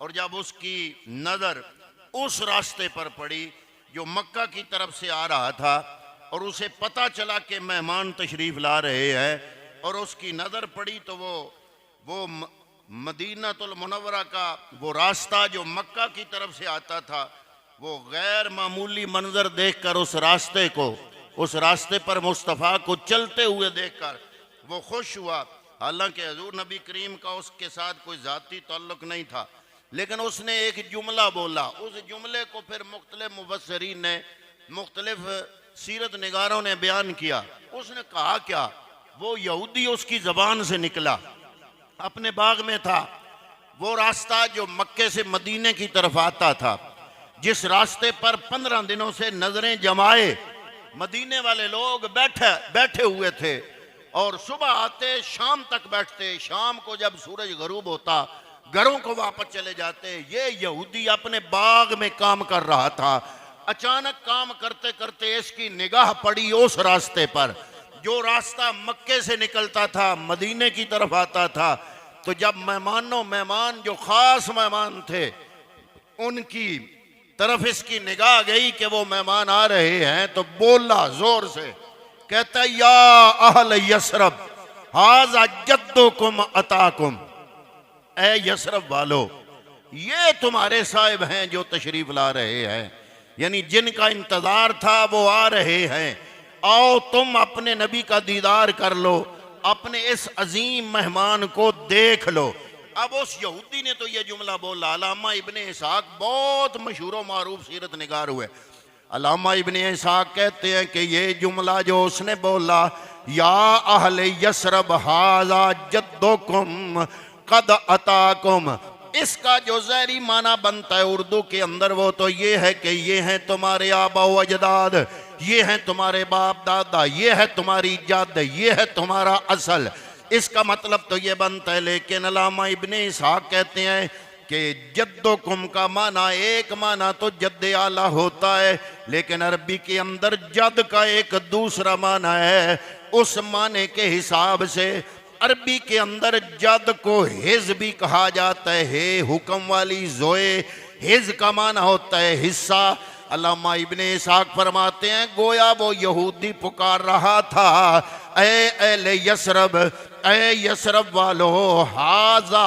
और जब उसकी नज़र उस रास्ते पर पड़ी जो मक्का की तरफ से आ रहा था और उसे पता चला कि मेहमान तशरीफ़ ला रहे हैं और उसकी नज़र पड़ी तो वो मदीनातुल मुनव्वरा का वो रास्ता जो मक्का की तरफ से आता था, वो गैर मामूली मंजर देखकर उस रास्ते पर मुस्तफ़ा को चलते हुए देखकर वो खुश हुआ। हालांकि हजूर नबी करीम का उसके साथ कोई ज़ाती ताल्लुक़ नहीं था, लेकिन उसने एक जुमला बोला। उस जुमले को फिर मुख्तलिफ मुफस्सिरीन ने, मुख्तलिफ सीरत निगारों ने बयान किया। उसने कहा क्या? वो यहूदी उसकी ज़बान से निकला, अपने बाग में था। वो रास्ता जो मक्के से मदीने की तरफ आता था, जिस रास्ते पर 15 दिनों से नजरें जमाए मदीने वाले लोग बैठे हुए थे और सुबह आते शाम तक बैठते, शाम को जब सूरज गरूब होता घरों को वापस चले जाते। ये यहूदी अपने बाग में काम कर रहा था। अचानक काम करते करते इसकी निगाह पड़ी उस रास्ते पर जो रास्ता मक्के से निकलता था, मदीने की तरफ आता था। तो जब मेहमान जो खास मेहमान थे उनकी तरफ इसकी निगाह गई कि वो मेहमान आ रहे हैं, तो बोला जोर से, कहता या अहल यसरब हाजा जद्दुकुम अताकुम, ए यसरब वालो, ये तुम्हारे साहिब हैं जो तशरीफ ला रहे हैं, यानी जिनका इंतजार था वो आ रहे हैं। आओ तुम अपने नबी का दीदार कर लो, अपने इस अजीम मेहमान को देख लो। अब उस यहूदी ने तो ये जुमला बोला। अल्लामा इब्ने इसहाक बहुत मशहूर व मारूफ सीरत निगार हुए। अल्लामा इब्ने इसहाक कहते हैं कि ये जुमला जो उसने बोला, या अहले यसरब हाजा जद्दुकुम कद अताकुम, इसका जो ज़हरी माना बनता है उर्दू के अंदर वो तो ये है कि ये हैं तुम्हारे आबा व अजदाद, ये हैं तुम्हारे बाप दादा, ये है तुम्हारी जद, ये है तुम्हारा असल। इसका मतलब तो ये बनता है। लेकिन अल्लामा इब्ने इसहाक कहते हैं कि जद्दुकुम का माना, एक माना तो जद्द आला होता है, लेकिन अरबी के अंदर जद का एक दूसरा माना है। उस माने के हिसाब से अरबी के अंदर जद को हिज भी कहा जाता है, हे हुक्म वाली जोए। हिज का माना होता है हिस्सा। अल्लामा इब्ने इसहाक फरमाते हैं गोया वो यहूदी पुकार रहा था, ए अहले यसरब, ए यसरब वालो, हाजा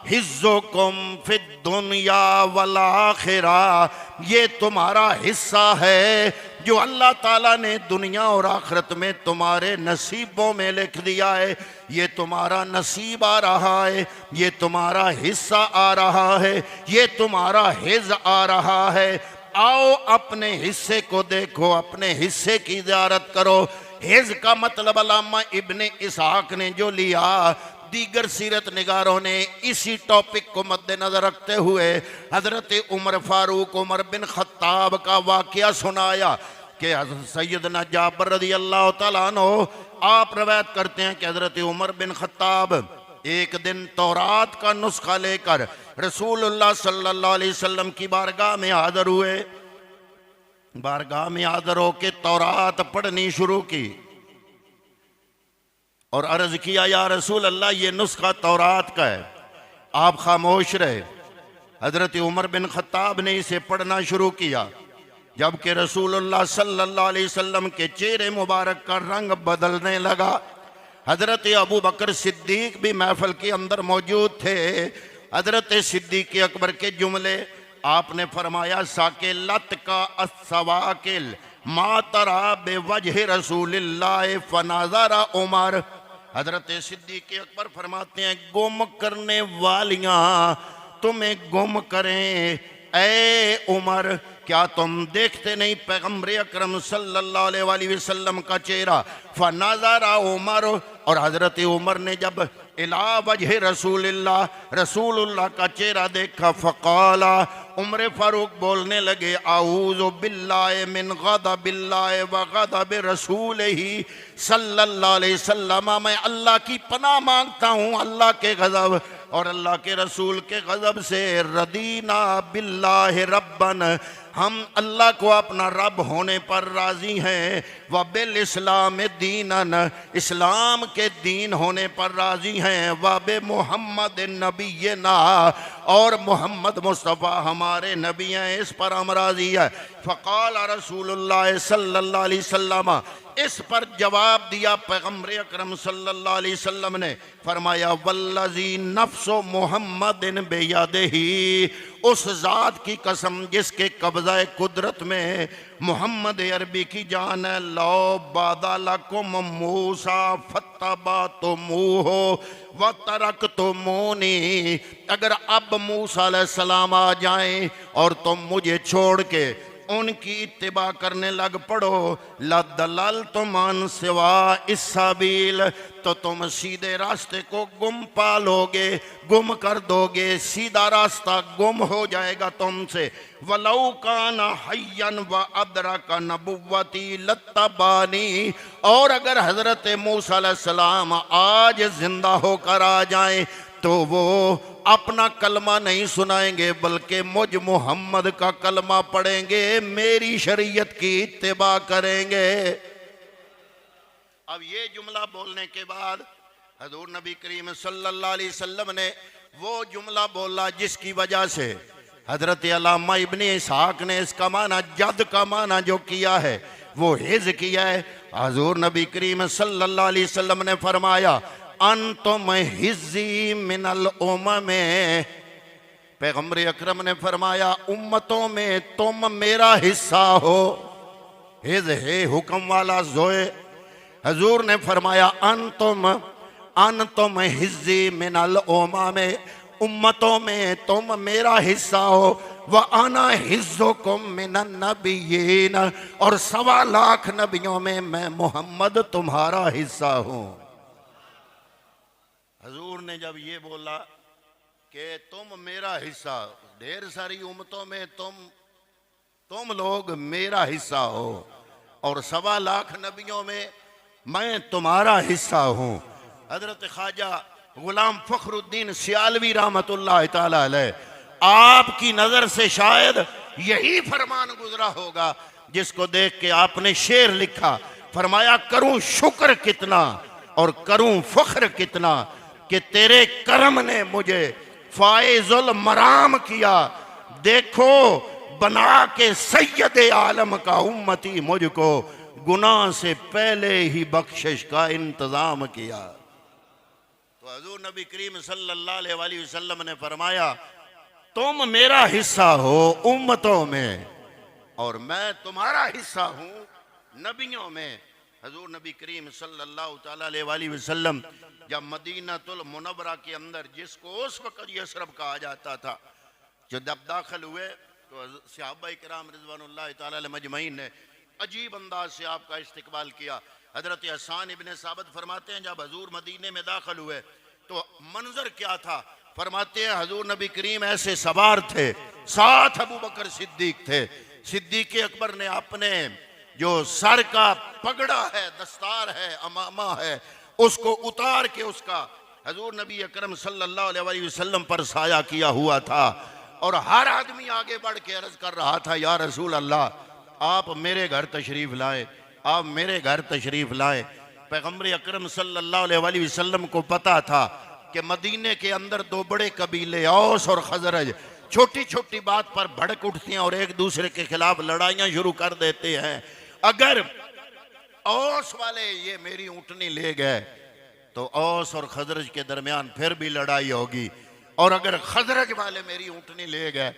हिज्जुकुम फिद दुनिया वल आखिरा, ये तुम्हारा हिस्सा है जो अल्लाह ताला ने दुनिया और आखिरत में तुम्हारे नसीबों में लिख दिया है। ये तुम्हारा नसीब आ रहा है, ये तुम्हारा हिस्सा आ रहा है, ये तुम्हारा हिज आ रहा है। आओ अपने हिस्से को देखो, अपने हिस्से की ज़ियारत करो। हिज का मतलब अल्लामा इब्ने इसहाक ने जो लिया, दीगर सीरत निगारों ने इसी टॉपिक को मद्देनजर रखते हुए हजरत उमर फारूक उमर बिन खत्ताब का वाक़या सुनाया कि सैयदना जाबर रज़ी अल्लाह तआला अन्हु आप रवायत करते हैं कि हजरत उमर बिन खत्ताब एक दिन तौरात का नुस्खा लेकर रसूलुल्लाह सल्लल्लाहु अलैहि वसल्लम की बारगाह में हाजिर हुए। बारगाह में हाजिर होकर तौरात पढ़नी शुरू की और अर्ज किया, या रसूल अल्लाह ये नुस्खा तौरात का है, आप खामोश रहे। हजरत उमर बिन खत्ताब ने इसे पढ़ना शुरू किया, जबकि रसूलुल्लाह सल्लल्लाहु अलैहि वसल्लम के चेहरे मुबारक का रंग बदलने लगा। हजरत अबू बकर सिद्दीक भी महफिल के अंदर मौजूद थे। हजरत सिद्दीक अकबर के जुमले आपने फरमाया, साकिलत का अस्सवाकिल मातरा बेवजह रसूलिल्लाह फनाज़रा उमर। हजरत सिद्दीक अकबर फरमाते हैं, गुम करने वालियां तुम्हें गुम करें, ए उमर क्या तुम देखते नहीं पैगम्बर अकरम सल्लल्लाहु अलैहि वसल्लम का चेहरा? फनाज़रा उमर, और हजरत उमर ने जब इला वजह रसूलुल्लाह का चेहरा देखा, फ़क़ाला, उमर फारूक बोलने लगे, आऊज़ु बिल्लाहि मिन ग़ज़बिल्लाहि व ग़ज़बि रसूलिही सल्लल्लाहु अलैहि वसल्लम, मैं अल्लाह की पनाह मांगता हूँ अल्लाह के गज़ब और अल्लाह के रसूल के गज़ब से। रदीना बिल्लाहि रब्बन, हम अल्लाह को अपना रब होने पर राजी हैं, व बिल इस्लाम दीनन, इस्लाम के दीन होने पर राजी हैं, व बे मोहम्मद नबीना, और मोहम्मद मुस्तफ़ा हमारे नबी हैं, इस पर हम राजी है। फ़क़ाल रसूलुल्लाह सल्लल्लाहु अलैहि वसल्लम, इस पर जवाब दिया पैगम्बर अकरम सल्लल्लाहु अलैहि वसल्लम ने, फरमाया वल्लज़ी नफ्सो मोहम्मदिन बेयदिही, उस ज़ात की कसम जिसके कब्ज़ा कुदरत में मोहम्मद अरबी की जान है, लो बादलकुम मूसा फत्तबा तो मुँह व तरक तो मोनी, अगर अब मूसा अलैहिस्सलाम आ जाएं और तुम मुझे छोड़ के उनकी इत्तिबा करने लग पड़ो, लदलल तुमान सिवा इस सबील, तो तुम सीधे रास्ते को गुम पालोगे, गुम कर दोगे, सीधा रास्ता गुम हो जाएगा तुमसे। वलौ काना हय्यन व अदरका नबुव्वती लत्तबानी, और अगर हजरत मूसा अलैहिस्सलाम आज जिंदा होकर आ जाएं तो वो अपना कलमा नहीं सुनाएंगे बल्कि मुझ मोहम्मद का कलमा पढ़ेंगे, मेरी शरीयत की इत्तिबा करेंगे। अब ये जुमला बोलने के बाद हजूर नबी करीम सल्लल्लाहु अलैहि वसल्लम ने वो जुमला बोला जिसकी वजह से हजरत अल्लामा इब्ने इसहाक ने इसका माना, जद का माना जो किया है वो हिज किया है। हजूर नबी करीम सल्लल्लाहु अलैहि वसल्लम ने फरमाया, अंतुम हिज़्ज़ी मिनल उम्मे, पैगम्बर अकरम ने फरमाया उम्मतों में तुम मेरा हिस्सा हो। हिज़ है हुक्म वाला ज़ोए। हजूर ने फरमाया अंतुम हिज़्ज़ी मिनल उम्मे, उम्मतों में तुम मेरा हिस्सा हो। व आना हिज़्ज़ुकुम मिनन नबिय्यीन, और 1.25 लाख नबियों में मैं मोहम्मद तुम्हारा हिस्सा हूँ। हजूर ने जब ये बोला कि तुम मेरा हिस्सा, ढेर सारी उम्मतों में तुम लोग मेरा हिस्सा हो और 1.25 लाख नबियों में मैं तुम्हारा हिस्सा हूँ। हजरत ख्वाजा गुलाम फखरुद्दीन सियालवी रहमतुल्लाह ताला अलैह, आपकी नज़र से शायद यही फरमान गुजरा होगा जिसको देख के आपने शेर लिखा, फरमाया करूं शुक्र कितना और करूं फख्र कितना कि तेरे करम ने मुझे फाइजुल मराम किया। देखो बना के सैयद आलम का उम्मती मुझको गुनाह से पहले ही बख्शिश का इंतजाम किया। तो हजूर नबी करीम सल्लल्लाहु अलैहि वसल्लम ने फरमाया तुम मेरा हिस्सा हो उम्मतों में और मैं तुम्हारा हिस्सा हूँ नबियों में। हजूर नबी करीम सल्लल्लाहु अलैहि वसल्लम जब मदीनातुल मुनव्वरा के अंदर, जिसको उस वक़्त यसरब कहा जाता था, जब दाखिल हुए तो सहाबा किराम रिज़वानुल्लाह ताला अलैहिम मजमईन ने अजीब अंदाज से आपका इस्तकबाल किया। हजरत हसन इब्ने साबित फरमाते हैं जब हजूर मदीने में दाखिल हुए तो मंजर क्या था, फरमाते हैं हजूर नबी करीम ऐसे सवार थे, साथ अबू बकर सिद्दीक थे। सिद्दीक अकबर ने अपने जो सर का पगड़ा है, दस्तार है, अमामा है, उसको उतार के उसका हजूर नबी अकरम सल्लल्लाहु अलैहि वसल्लम पर साया किया हुआ था और हर आदमी आगे बढ़ के अर्ज कर रहा था, या रसूल अल्लाह आप मेरे घर तशरीफ लाए, आप मेरे घर तशरीफ लाए। पैगम्बर अकरम सल्लल्लाहु अलैहि वसल्लम को पता था कि मदीने के अंदर दो बड़े कबीले औस और खजरज छोटी छोटी बात पर भड़क उठती हैं और एक दूसरे के खिलाफ लड़ाइयाँ शुरू कर देते हैं। अगर औस वाले ये मेरी ऊँटनी ले गए तो औस और खजरज के दरमियान फिर भी लड़ाई होगी, और अगर खजरज वाले मेरी ऊँटनी ले गए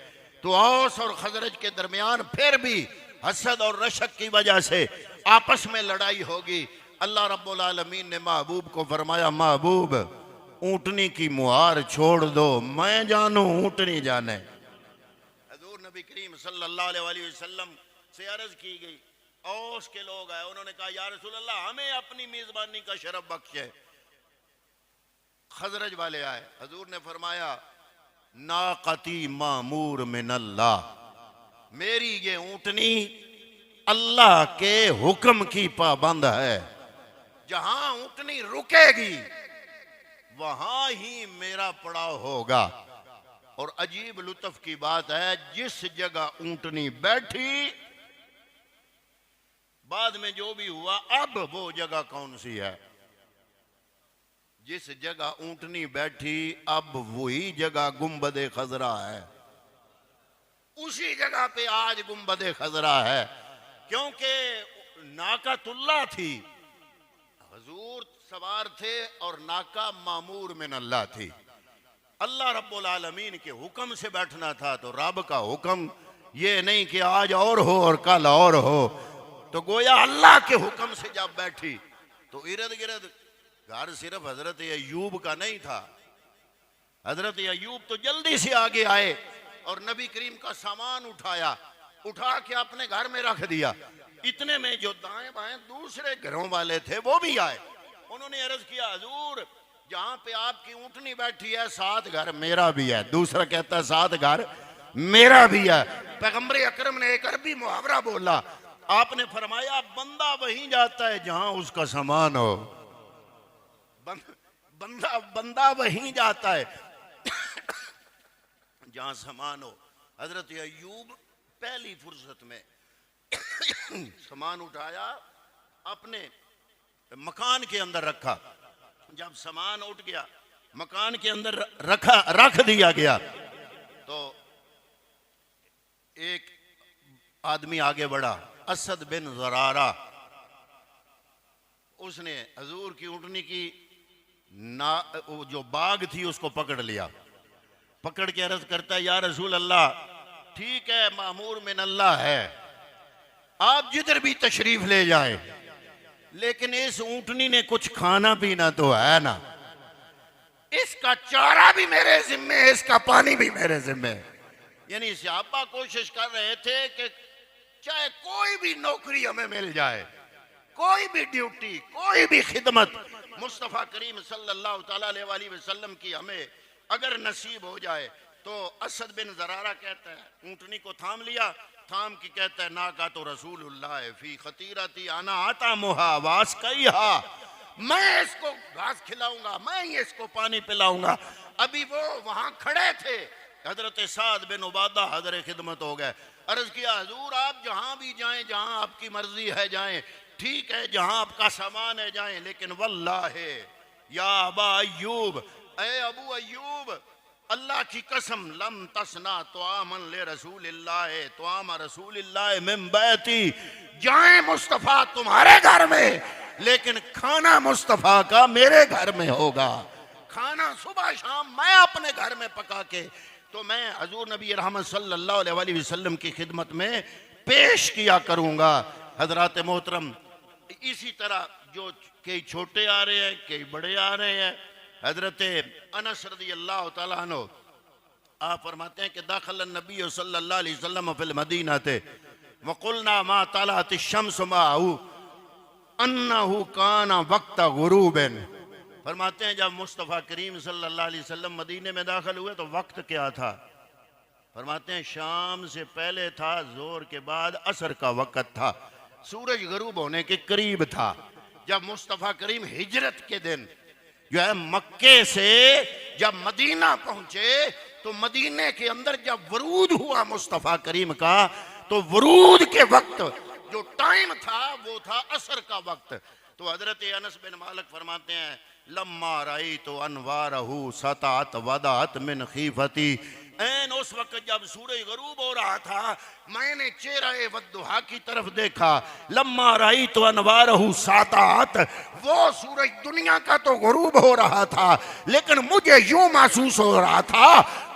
तो औस और खजरज के दरमियान फिर भी हसद और रशक की वजह से आपस में लड़ाई होगी। अल्लाह रब्बुल आलमीन ने महबूब को फरमाया, महबूब ऊँटनी की मुहार छोड़ दो, मैं जानू ऊँटनी जाने। हजूर नबी करीम सल्लल्लाहु अलैहि वसल्लम से अर्ज की गई, औस के लोग आए, उन्होंने कहा या रसूल अल्लाह हमें अपनी मेजबानी का शरफ बख्शे। खजरज वाले आए, हजूर ने फरमाया नाक़ती मामूर मिनल्लाह, मेरी ये ऊँटनी अल्लाह के हुक्म की पाबंद है, जहां ऊँटनी रुकेगी वहां ही मेरा पड़ाव होगा। और अजीब लुत्फ की बात है, जिस जगह ऊंटनी बैठी, बाद में जो भी हुआ, अब वो जगह कौन सी है? जिस जगह ऊंटनी बैठी अब वही जगह गुंबदे खजरा है। उसी जगह पे आज गुंबदे खजरा है, क्योंकि नाकातुल्लाह थी, हुजूर सवार थे और नाका मामूर मिन अल्लाह थी। अल्लाह रब्बुल आलमीन के हुक्म से बैठना था, तो रब का हुक्म ये नहीं कि आज और हो और कल और हो। तो गोया अल्लाह के हुक्म से जब बैठी तो इर्द गिर्द घर सिर्फ हजरत अय्यूब का नहीं था। हजरत अय्यूब तो जल्दी से आगे आए और नबी करीम का सामान उठाया, उठा के अपने घर में रख दिया। इतने में जो दाएं बाएं दूसरे घरों वाले थे वो भी आए। उन्होंने अर्ज किया, हुजूर जहां पे आपकी ऊंटनी बैठी है साथ घर मेरा भी है। दूसरा कहता है साथ घर मेरा भी है। पैगंबर अकरम ने एक अरबी मुहावरा बोला, आपने फरमाया बंदा वहीं जाता है जहां उसका सामान हो। बंदा वहीं जाता है जहां सामान हो। हजरत अय्यूब पहली फुर्सत में सामान उठाया, अपने मकान के अंदर रखा। जब सामान उठ गया, मकान के अंदर रख दिया गया, तो एक आदमी आगे बढ़ा, असद बिन ज़रारा। उसने हजूर की ऊँटनी की जो बाग थी उसको पकड़ लिया। पकड़ के अर्ज करता है, या रसूल अल्लाह, ठीक है मामूर मिन अल्लाह है, आप जिधर भी तशरीफ ले जाएं, लेकिन इस ऊंटनी ने कुछ खाना पीना तो है ना, इसका चारा भी मेरे जिम्मे, इसका पानी भी मेरे जिम्मे। यानी सहाबा कोशिश कर रहे थे कि चाहे कोई भी नौकरी हमें मिल जाए, कोई भी ड्यूटी, कोई भी खिदमत मुस्तफ़ा करीम सल्लल्लाहु अलैहि वसल्लम की हमें अगर नसीब हो जाए। तो असद बिन ज़रारा कहता है, ऊंटनी को थाम लिया, थाम की कहता है, ना का तो रसूलुल्लाह फी खतीरती आना आता मुहावास कईहा, मैं इसको घास खिलाऊंगा, मैं ही इसको पानी पिलाऊंगा। अभी वो वहां खड़े थे, हजरत साद बिन उबादा हजर खिदमत हो गए। अर्ज किया, हुजूर आप जहां भी जाएं, जहां आपकी मर्जी है जाएं, ठीक है जहां आपका सामान है जाएं, लेकिन वल्लाहे या अबा अय्यूब, ए अबू अय्यूब, अल्लाह की कसम, लम तसना तुआमन ले रसूलिल्लाह तुआम रसूलिल्लाह मिन बैती, जाएं मुस्तफ़ा तुम्हारे घर में, लेकिन खाना मुस्तफ़ा का मेरे घर में होगा। खाना सुबह शाम मैं अपने घर में पका के तो मैं हजूर नबी रहमत सल्लल्लाहु अलैहि वसल्लम की खिदमत में पेश किया करूंगा। हजरात मोहतरम, इसी तरह जो कई छोटे आ रहे हैं, कई बड़े आ रहे हैं। हजरत अनस रज़ी अल्लाह तआला अन्हु आप फरमाते हैं कि दाखिल नबी सल्लल्लाहु अलैहि वसल्लम फिल मदीना थे वकुलना मा तलात शम्स माहू अन्नहु काना वक्त गुरूबिन। फरमाते हैं जब मुस्तफ़ा करीम सल्लल्लाहु अलैहि वसल्लम मदीने में दाखिल हुए तो वक्त क्या था? फरमाते हैं शाम से पहले था, जोर के बाद असर का वक्त था, सूरज गरूब होने के करीब था। जब मुस्तफ़ा करीम हिजरत के दिन जो है मक्के से जब मदीना पहुंचे, तो मदीने के अंदर जब वरूद हुआ मुस्तफ़ा करीम का, तो वरूद के वक्त जो टाइम था वो था असर का वक्त। तो हजरत अनस बिन मालिक फरमाते हैं, लम्मा राई तो अनवारहू सतात वदात मिन खीफती, ऐन उस वक्त जब सूरज गरूब हो रहा था, मैंने चेहरे वद्दुहा की तरफ देखा। लम्मा राई तो अनवारहू सातात, वो सूरज दुनिया का तो गरूब हो रहा था, लेकिन मुझे यूं महसूस हो रहा था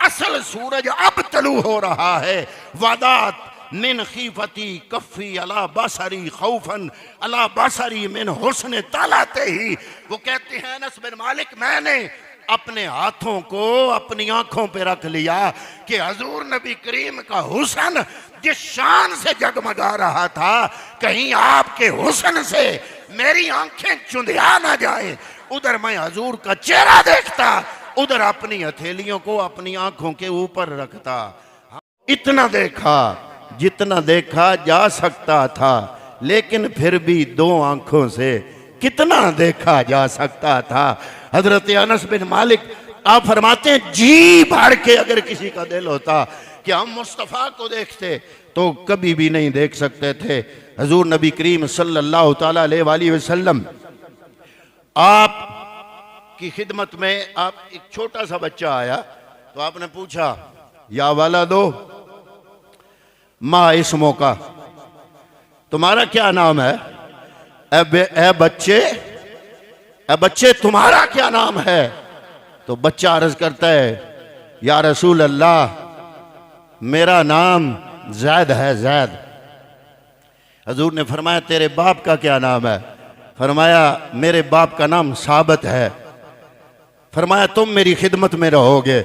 असल सूरज अब तलू हो रहा है। वदात मिन खीफती कफ़ी अला बसरी खौफन अला बसरी मिन हुस्न तालाते ही। वो कहते हैं अनस बिन मालिक, मैंने अपने हाथों को अपनी आंखों पे रख लिया कि हजूर नबी करीम का हुस्न जिस शान से जगमगा रहा था, कहीं आपके हुस्न से मेरी आंखें चुंधिया ना जाए। उधर मैं हजूर का चेहरा देखता, उधर अपनी हथेलियों को अपनी आंखों के ऊपर रखता। इतना देखा जितना देखा जा सकता था, लेकिन फिर भी दो आंखों से कितना देखा जा सकता था। हजरत अनस बिन मालिक आप फरमाते हैं जी भर के अगर किसी का दिल होता कि हम मुस्तफ़ा को देखते तो कभी भी नहीं देख सकते थे। हजूर नबी करीम सल्लल्लाहु ताला अलैहि वसल्लम आप की खिदमत में आप एक छोटा सा बच्चा आया तो आपने पूछा या वाला दो माँ इस मौका तुम्हारा क्या नाम है? ए बच्चे तुम्हारा क्या नाम है? तो बच्चा अर्ज करता है या रसूल अल्लाह मेरा नाम जैद है, जैद। हजूर ने फरमाया तेरे बाप का क्या नाम है? फरमाया मेरे बाप का नाम साबत है। फरमाया तुम मेरी खिदमत में रहोगे,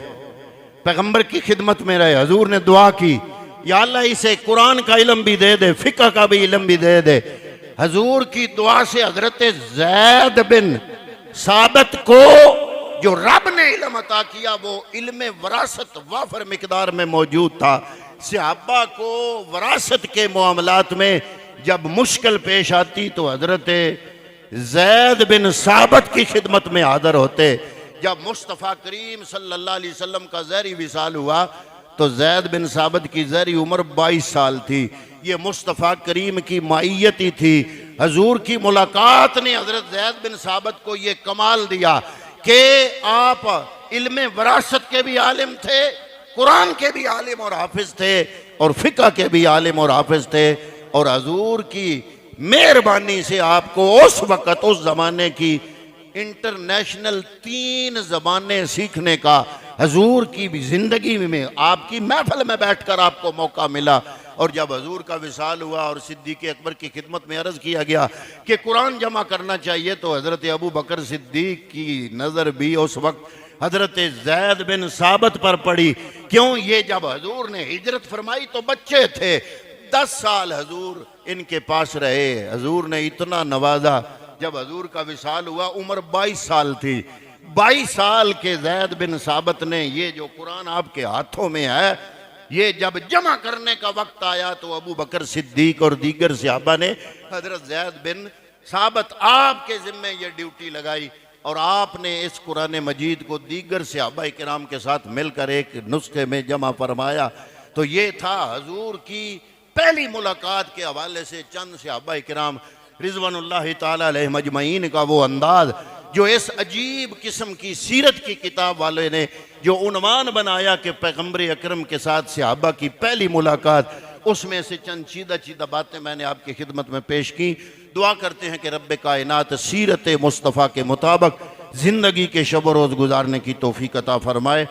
पैगंबर की खिदमत में रहे। हजूर ने दुआ की या अल्लाह इसे कुरान का इल्म भी दे दे, फिक़ह का भी इल्म भी दे दे। हजूर की दुआ से हजरत जैद बिन साबत को जो रब ने इल्म अता किया वो इल्म वरासत वाफर मिकदार में मौजूद था। सहाबा को वरासत के मामलात में जब मुश्किल पेश आती तो हजरत जैद बिन साबत की खिदमत में हाजिर होते। जब मुस्तफ़ा करीम सल्लल्लाहु अलैहि वसल्लम का ज़हरी विसाल हुआ तो जैद बिन साबत की ज़हरी उम्र 22 साल थी। ये मुस्तफ़ा करीम की माइयत ही थी। हजूर की मुलाकात ने हजरत जैद बिन साबत को ये कमाल दिया कि आप इल्म वरासत के भी आलिम थे, कुरान के भी आलिम और हाफिज थे, और फिक़ह के भी आलिम और हाफिज थे। और हजूर की मेहरबानी से आपको उस वक़्त उस ज़माने की इंटरनेशनल 3 ज़बानें सीखने का हजूर की भी ज़िंदगी में आपकी महफिल में बैठकर आपको मौका मिला। और जब हजूर का विसाल हुआ और सिद्दीक़ अकबर की खिदमत में अर्ज़ किया गया कि कुरान जमा करना चाहिए तो हज़रत अबू बकर सिद्दीक़ की नज़र भी उस वक्त हज़रत ज़ैद बिन साबत पर पड़ी। क्यों? ये जब हजूर ने हिजरत फरमाई तो बच्चे थे, 10 साल हजूर इनके पास रहे। हजूर ने इतना नवाजा। जब हजूर का विसाल हुआ उम्र 22 साल थी। 22 साल के जैद बिन साबत ने ये जो कुरान आपके हाथों में है ये जब जमा करने का वक्त आया तो अबू बकर सिद्दीक और दीगर सहाबा ने हजरत जैद बिन साबत आपके जिम्मे ये ड्यूटी लगाई और आपने इस कुरान मजीद को दीगर सहाबा किराम के साथ मिलकर एक नुस्खे में जमा फरमाया। तो ये था हजूर की पहली मुलाकात के हवाले से चंद सहाबा किराम रिज़वानुल्लाहि ताला अलैहिम अजमईन का वो अंदाज जो इस अजीब किस्म की सीरत की किताब वाले ने जो उन्वान बनाया कि पैगंबर अकरम के साथ सहाबा की पहली मुलाकात, उसमें से चंद चीदा बातें मैंने आपकी खिदमत में पेश की। दुआ करते हैं कि रब्बे कायनात सीरत मुस्तफ़ा के मुताबिक ज़िंदगी के शब रोज़ गुजारने की तौफीक अता फरमाए।